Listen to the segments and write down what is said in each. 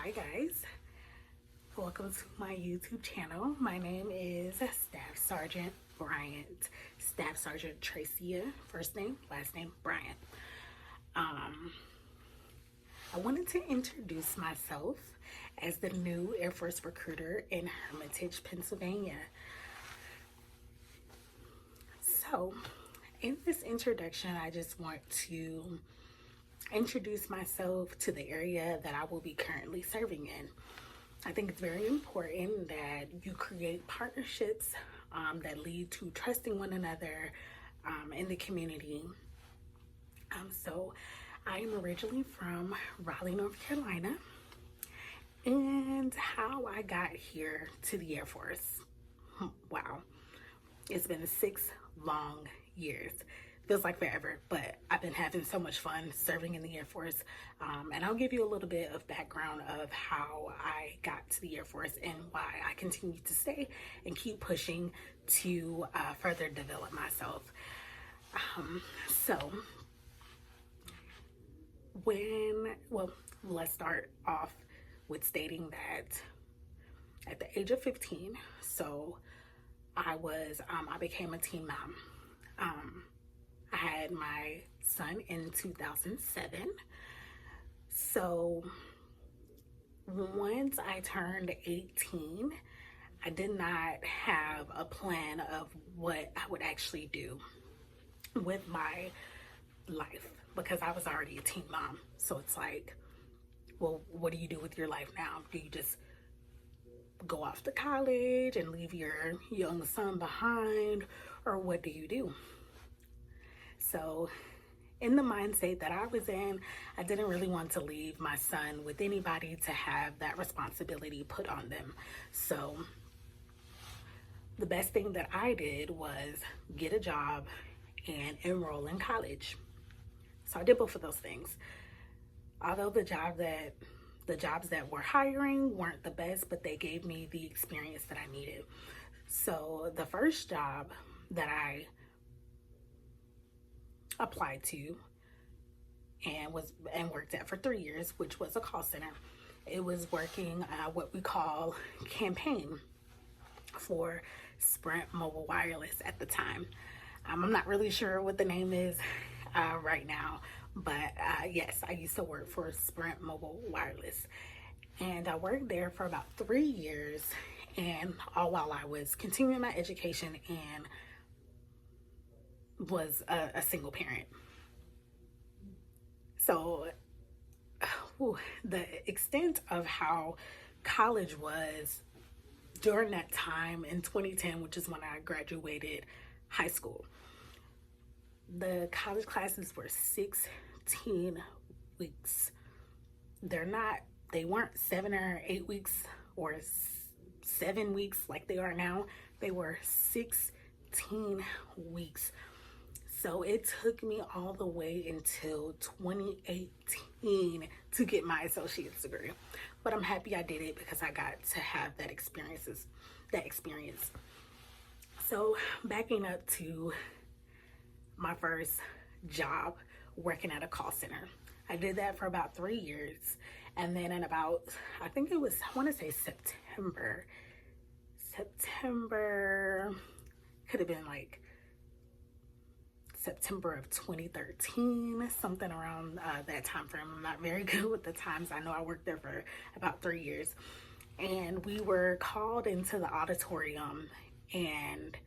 Hi guys, welcome to my YouTube channel. My name is Staff Sergeant Bryant, Staff Sergeant Tracia, first name, last name Bryant. I wanted to introduce myself as the new Air Force recruiter in Hermitage, Pennsylvania. So in this introduction, I just want to introduce myself to the area that I will be currently serving in. I think it's very important that you create partnerships that lead to trusting one another in the community. So I'm originally from Raleigh, North Carolina, and how I got here to the Air Force. Wow, it's been 6 long years. Feels like forever, but I've been having so much fun serving in the Air Force. And I'll give you a little bit of background of how I got to the Air Force and why I continue to stay and keep pushing to further develop myself. Let's start off with stating that at the age of 15, so I became a teen mom. I had my son in 2007. So once I turned 18, I did not have a plan of what I would actually do with my life because I was already a teen mom. So it's like, well, what do you do with your life now? Do you just go off to college and leave your young son behind, or what do you do? So in the mindset that I was in, I didn't really want to leave my son with anybody to have that responsibility put on them. So the best thing that I did was get a job and enroll in college. So I did both of those things. Although the jobs that were hiring weren't the best, but they gave me the experience that I needed. So the first job that I applied to and worked at for 3 years, which was a call center. It was working what we call campaign for Sprint Mobile Wireless at the time. I'm not really sure what the name is right now, but yes, I used to work for Sprint Mobile Wireless, and I worked there for about 3 years, and all while I was continuing my education and was a single parent. So the extent of how college was during that time in 2010, which is when I graduated high school, the college classes were 16 weeks. They weren't 7 or 8 weeks or 7 weeks like they are now. They were 16 weeks. So it took me all the way until 2018 to get my associate's degree. But I'm happy I did it because I got to have that experience. So backing up to my first job, working at a call center. I did that for about 3 years. And then in about, I want to say September, could have been like September of 2013, something around that time frame. I'm not very good with the times. I know I worked there for about 3 years. And we were called into the auditorium and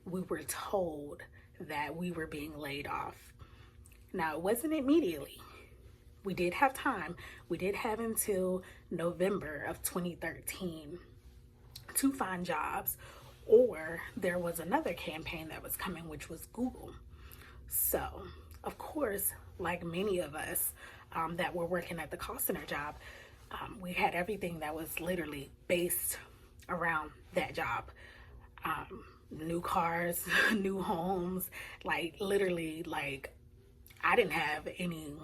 we were told that we were being laid off. Now, it wasn't immediately. We did have time. We did have until November of 2013 to find jobs, or there was another campaign that was coming, which was Google. So, of course, like many of us that were working at the call center job, we had everything that was literally based around that job. New cars, new homes, like literally, like I didn't have any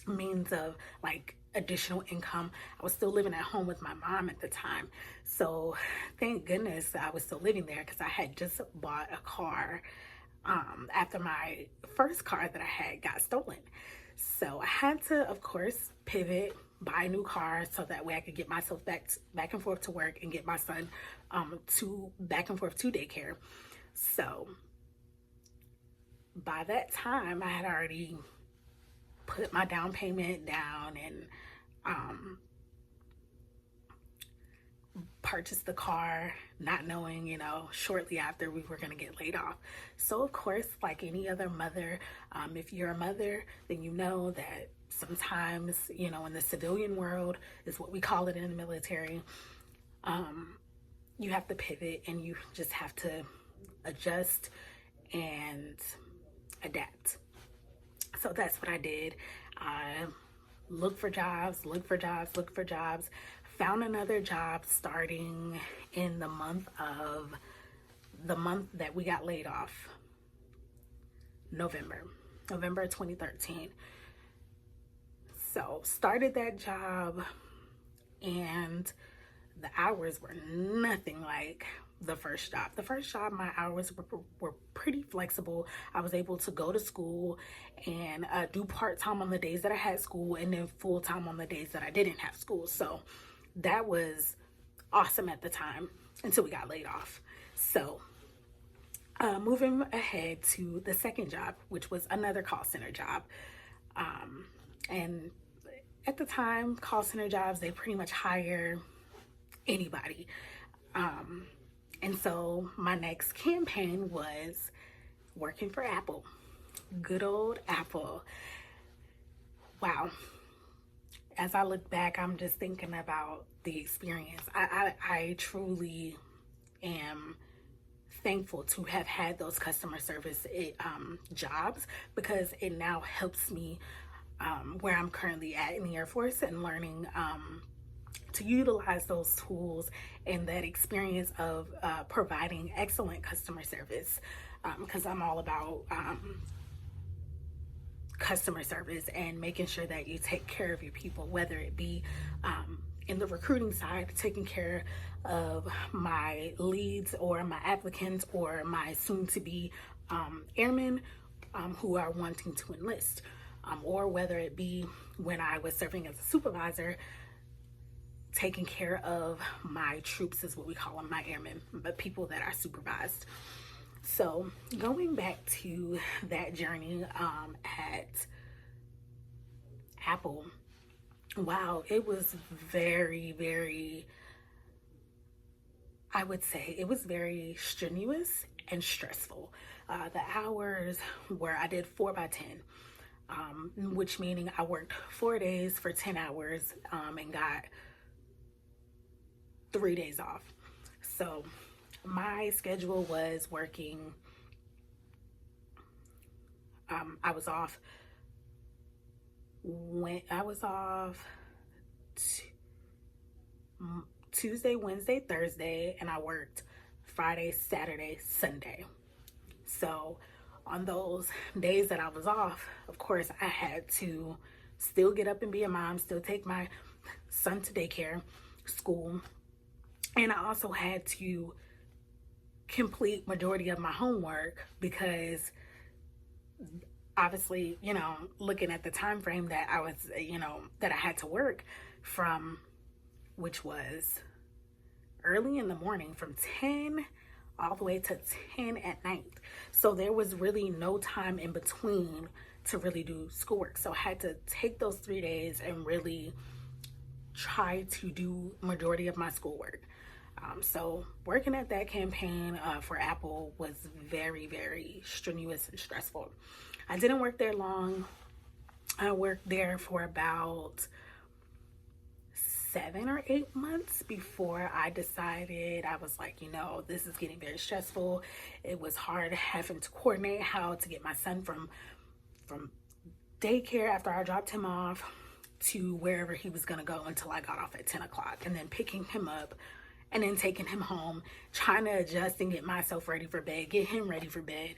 means of like additional income. I was still living at home with my mom at the time. So thank goodness I was still living there because I had just bought a car after my first car that I had got stolen. So I had to, of course, pivot, buy a new car so that way I could get myself back and forth to work and get my son to back and forth to daycare. So by that time, I had already put my down payment down and purchased the car, not knowing, shortly after we were going to get laid off. So of course, like any other mother, if you're a mother, then you know that sometimes, in the civilian world, is what we call it in the military, you have to pivot and you just have to adjust and adapt. So that's what I did. I looked for jobs, found another job starting in the month that we got laid off, November 2013. So started that job, and the hours were nothing like the first job. The first job, my hours were pretty flexible. I was able to go to school and do part-time on the days that I had school, and then full-time on the days that I didn't have school. So that was awesome at the time until we got laid off. So moving ahead to the second job, which was another call center job. And at the time, call center jobs, they pretty much hire anybody. And so my next campaign was working for Apple. Good old Apple. Wow. As I look back, I'm just thinking about the experience. I truly am thankful to have had those customer service jobs, because it now helps me where I'm currently at in the Air Force, and learning to utilize those tools and that experience of providing excellent customer service, because I'm all about customer service and making sure that you take care of your people, whether it be in the recruiting side, taking care of my leads or my applicants or my soon-to-be airmen who are wanting to enlist, or whether it be when I was serving as a supervisor, taking care of my troops, is what we call them, my airmen, but people that are supervised. So going back to that journey at Apple, wow, it was very, I would say it was very strenuous and stressful. The hours were, I did 4 by 10, which meaning I worked 4 days for 10 hours and got 3 days off. So my schedule was working, I was off Tuesday, Wednesday, Thursday, and I worked Friday, Saturday, Sunday. So on those days that I was off, of course, I had to still get up and be a mom, still take my son to daycare, school, and I also had to complete majority of my homework, because obviously, looking at the time frame that I was, that I had to work from, which was early in the morning from 10 all the way to 10 at night. So there was really no time in between to really do schoolwork. So I had to take those 3 days and really try to do majority of my schoolwork. So working at that campaign for Apple was very strenuous and stressful. I didn't work there long. I worked there for about 7 or 8 months before I decided, I was like, this is getting very stressful. It was hard having to coordinate how to get my son from daycare after I dropped him off to wherever he was going to go until I got off at 10 o'clock, and then picking him up and then taking him home, trying to adjust and get myself ready for bed, get him ready for bed.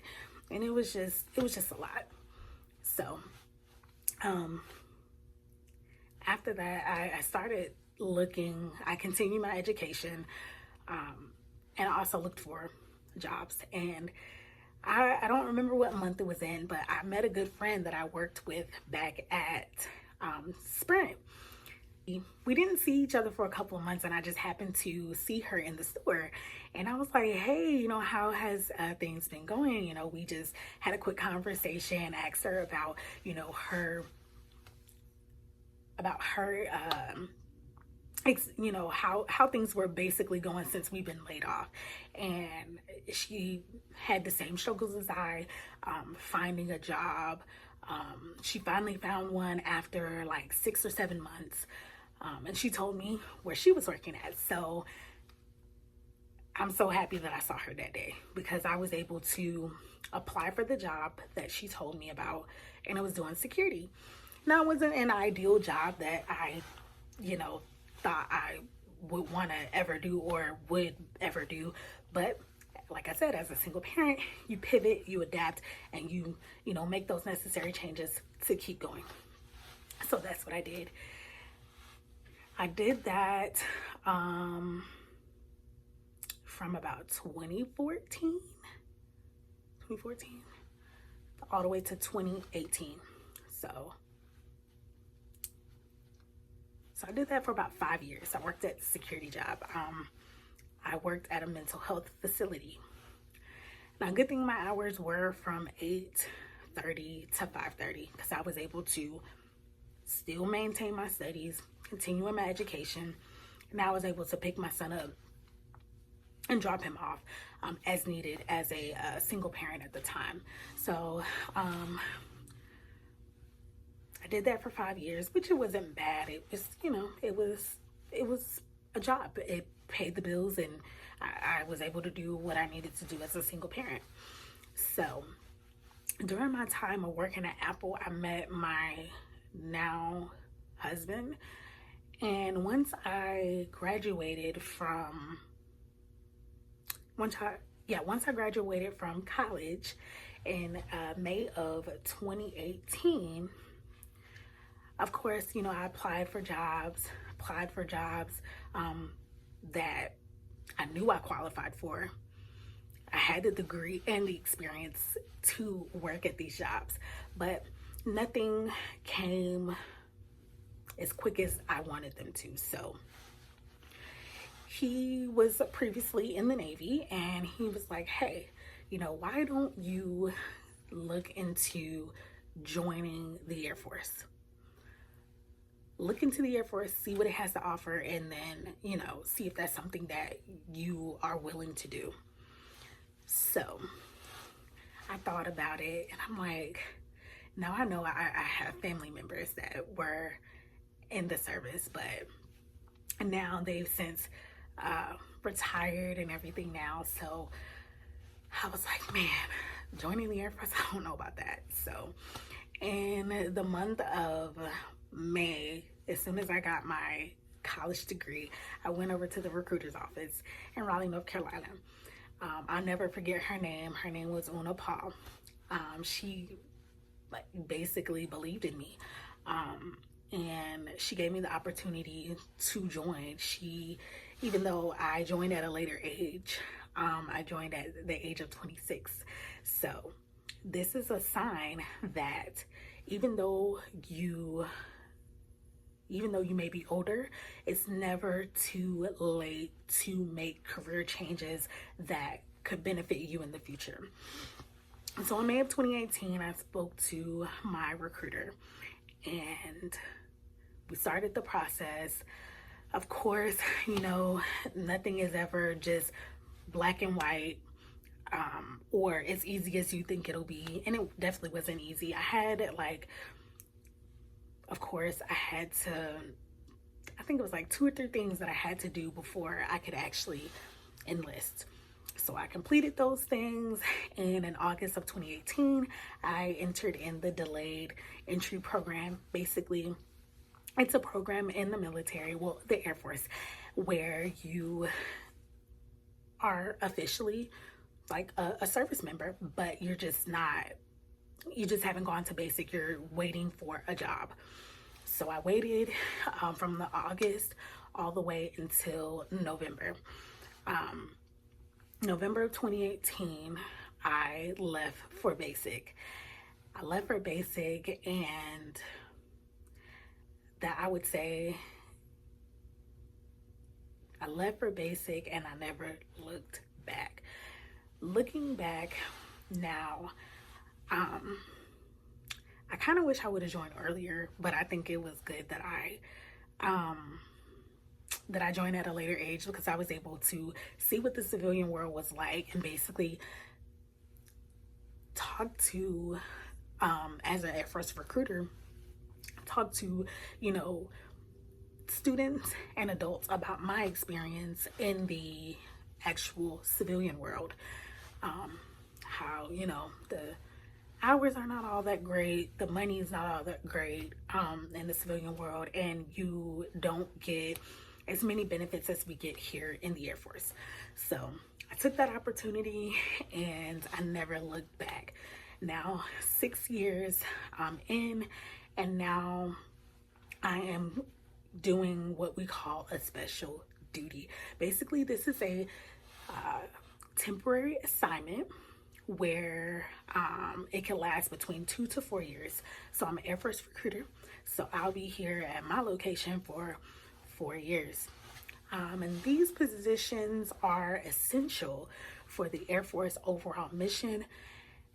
And it was just a lot. So after that, I started looking, I continued my education, and I also looked for jobs. And I don't remember what month it was in, but I met a good friend that I worked with back at Sprint. we didn't see each other for a couple of months, and I just happened to see her in the store, and I was like, hey, how has things been going? We just had a quick conversation, asked her about her how things were basically going since we've been laid off. And she had the same struggles as I, finding a job. She finally found one after like 6 or 7 months, and she told me where she was working at. So I'm so happy that I saw her that day, because I was able to apply for the job that she told me about, and it was doing security. Now, it wasn't an ideal job that I thought I would want to ever do or would ever do, but like I said, as a single parent, you pivot, you adapt, and you make those necessary changes to keep going. So that's what I did. I did that from about 2014 all the way to 2018. So I did that for about 5 years. I worked at a security job. I worked at a mental health facility. Now, good thing my hours were from 8:30 to 5:30, because I was able to still maintain my studies, continue in my education, and I was able to pick my son up and drop him off as needed as a single parent at the time. So I did that for 5 years, which it wasn't bad. It was, it was a job. It paid the bills, and I was able to do what I needed to do as a single parent. So during my time of working at Apple, I met my now husband. And once I graduated from college in May of 2018, of course, I applied for jobs that I knew I qualified for. I had the degree and the experience to work at these jobs, but nothing came as quick as I wanted them to. So he was previously in the Navy, and he was like, hey, why don't you look into joining the Air Force? Look into the Air Force, see what it has to offer, and then, see if that's something that you are willing to do. So I thought about it, and I'm like, now I know I have family members that were in the service, but now they've since retired and everything now. So I was like, man, joining the Air Force, I don't know about that. So in the month of May, as soon as I got my college degree, I went over to the recruiter's office in Raleigh, North Carolina. I'll never forget her name. Her name was Una Paul. She basically believed in me. And she gave me the opportunity to join. Even though I joined at a later age, I joined at the age of 26. So this is a sign that even though you may be older, it's never too late to make career changes that could benefit you in the future. So in May of 2018, I spoke to my recruiter, and we started the process. Of course, nothing is ever just black and white, or as easy as you think it'll be. And it definitely wasn't easy. I think it was like 2 or 3 things that I had to do before I could actually enlist. So I completed those things, and in August of 2018, I entered in the delayed entry program. Basically, it's a program in the military, the Air Force, where you are officially like a service member, but you just haven't gone to basic. You're waiting for a job. So I waited from the August all the way until November. November of 2018, I left for basic. And that, I would say, I left for basic and I never looked back. Looking back now, I kind of wish I would have joined earlier, but I think it was good that I joined at a later age, because I was able to see what the civilian world was like and basically talk to, as an Air Force recruiter, talk to, students and adults about my experience in the actual civilian world. How, the hours are not all that great, the money is not all that great in the civilian world, and you don't get as many benefits as we get here in the Air Force. So I took that opportunity and I never looked back. Now 6 years in, and now I am doing what we call a special duty. Basically, this is a temporary assignment where it can last between 2 to 4 years. So I'm an Air Force recruiter, so I'll be here at my location for 4 years. And these positions are essential for the Air Force overall mission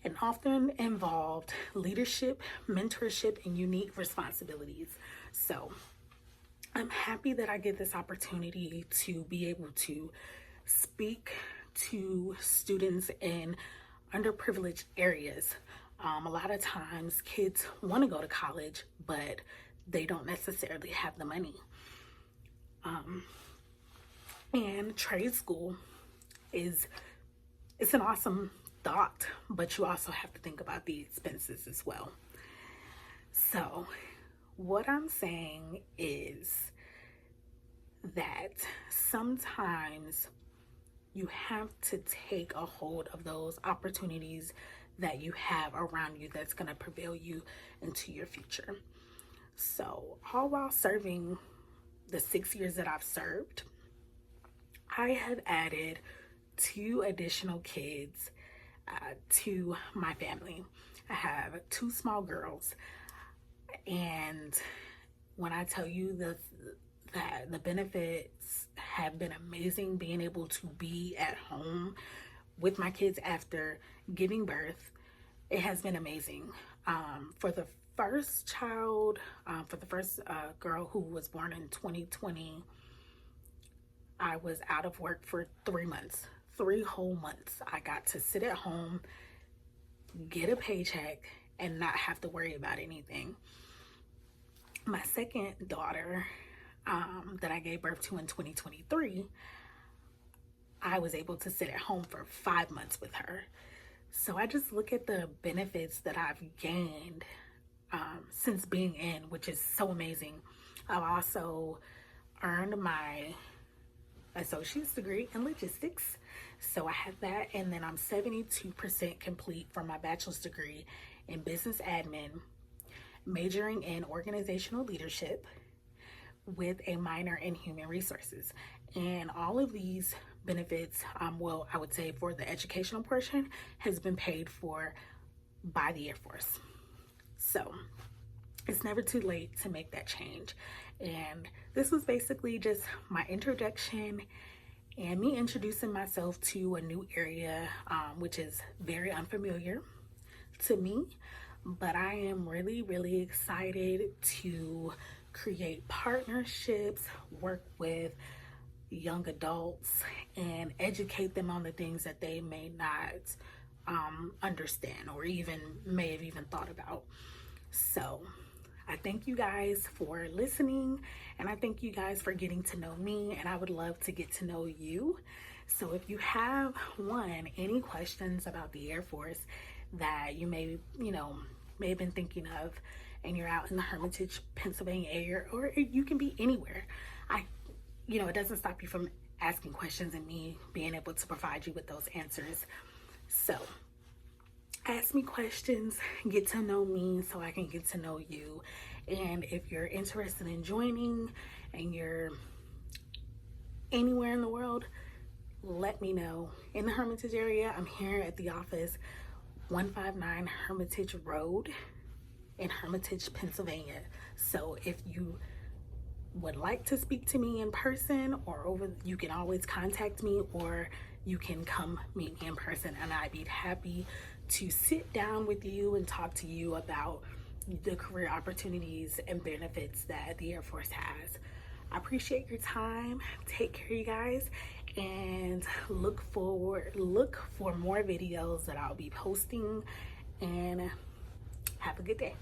and often involved leadership, mentorship, and unique responsibilities. So I'm happy that I get this opportunity to be able to speak to students in underprivileged areas. A lot of times kids want to go to college, but they don't necessarily have the money. And trade school it's an awesome thought, but you also have to think about the expenses as well. So what I'm saying is that sometimes you have to take a hold of those opportunities that you have around you that's going to propel you into your future. So all while serving the 6 years that I've served, I have added 2 additional kids to my family. I have 2 small girls, and when I tell you that the benefits have been amazing, being able to be at home with my kids after giving birth, it has been amazing. For the first child, for the first girl who was born in 2020, I was out of work for 3 months, 3 whole months. I got to sit at home, get a paycheck, and not have to worry about anything. My second daughter, that I gave birth to in 2023, I was able to sit at home for 5 months with her. So I just look at the benefits that I've gained since being in, which is so amazing. I've also earned my associate's degree in logistics, so I have that, and then I'm 72% complete from my bachelor's degree in business admin, majoring in organizational leadership with a minor in human resources. And all of these benefits, well, I would say for the educational portion, has been paid for by the Air Force. So it's never too late to make that change. And this was basically just my introduction and me introducing myself to a new area, which is very unfamiliar to me. But I am really, really excited to create partnerships, work with young adults, and educate them on the things that they may not understand or even may have even thought about. So I thank you guys for listening, and I thank you guys for getting to know me, and I would love to get to know you. So if you have any questions about the Air Force that you may have been thinking of, and you're out in the Hermitage, Pennsylvania area, or you can be anywhere, it doesn't stop you from asking questions and me being able to provide you with those answers. So ask me questions, get to know me so I can get to know you. And if you're interested in joining and you're anywhere in the world, let me know. In the Hermitage area, I'm here at the office, 159 Hermitage Road in Hermitage, Pennsylvania. So if you would like to speak to me in person or over, you can always contact me, or you can come meet me in person, and I'd be happy to sit down with you and talk to you about the career opportunities and benefits that the Air Force has. I appreciate your time. Take care, you guys, and look for more videos that I'll be posting, and have a good day.